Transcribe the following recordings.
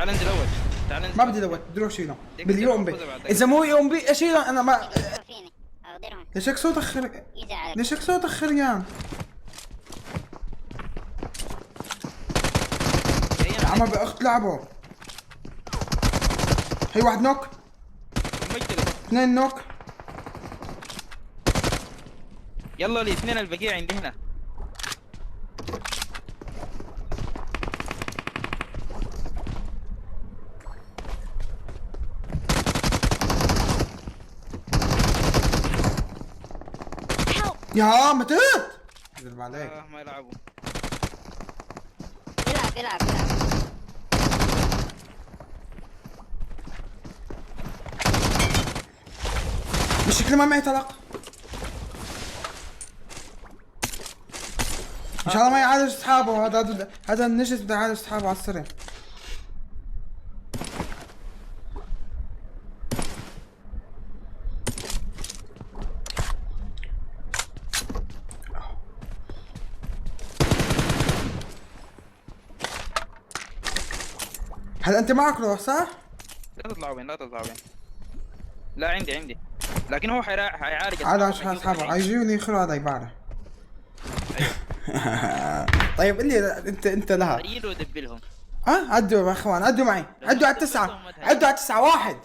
تعال انزل اول. تعال انزل. ما بدي دوت، بدي اروح شيله. بدي يوم بي. اذا مو يوم بي اشيله انا ما. فيني اقدرهم. ليش هيك صوتك خر... يزعل. ليش هيك صوتك خريان؟ يا عم باخت لعبه. هي واحد نوك. اثنين نوك. يلا الاثنين البقية عندي هنا. يا متت. نزل عليك. ما يلعبوا. يلعب. مش شكله ما معي طلق. ان شاء الله ما يعالج اصحابه. هذا النجس بده يعالج اصحابه على السريع. هل انت معك روح صح؟ لا تطلعوا بين. لا عندي لكن هو حيعالج هذا اصحابه حيجوني يخلوا هذا يبارع. طيب قل لي انت لها ريلوا ودبلهم. ها عدوا يا اخوان، عدوا معي، عدوا على 9، عدوا على 9، 1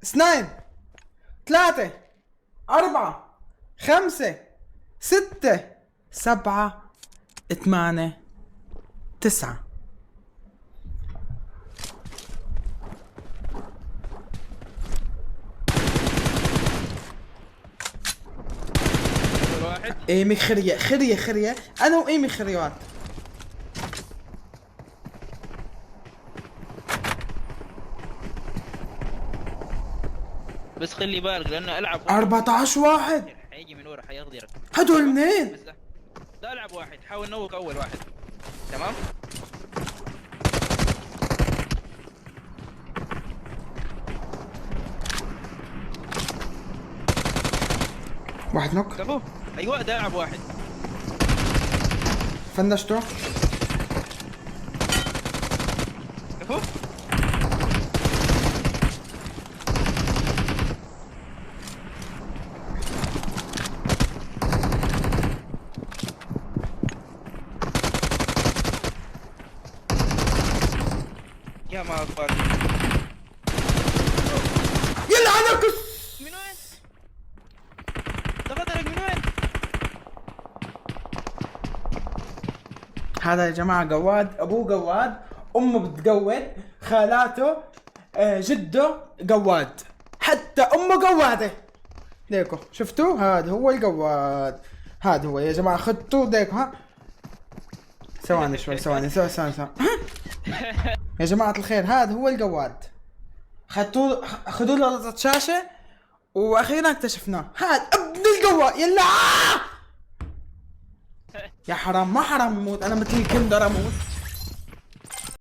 2 3 4 5 6 7 8 9. ايمي خريه انا وايمي خريوات. بس خلي بالك لانه العب 14 واحد حيجي من ورا حيغدرك. هدول منين؟ لا العب واحد، حاول نوك اول واحد. تمام. واحد نوك. كفو. ايوه ده العب واحد. فنشته. كفو. يا ما اكبر. يلا عنك. من وين؟ تغدرك من وين؟ هذا يا جماعة قواد، ابوه قواد، امه بتقود، خالاته جده قواد، حتى امه قوادة. ليكو شفتوا؟ هذا هو القواد، هذا هو يا جماعة. خدتوا ديكو. ها ثواني شوي، ثواني. يا جماعة الخير هذا هو القواد. خذوا له لقطة شاشة واخيرا اكتشفناه. هذا ابن القواد. يلا يا حرام، ما حرام اموت انا مثل الكندر اموت.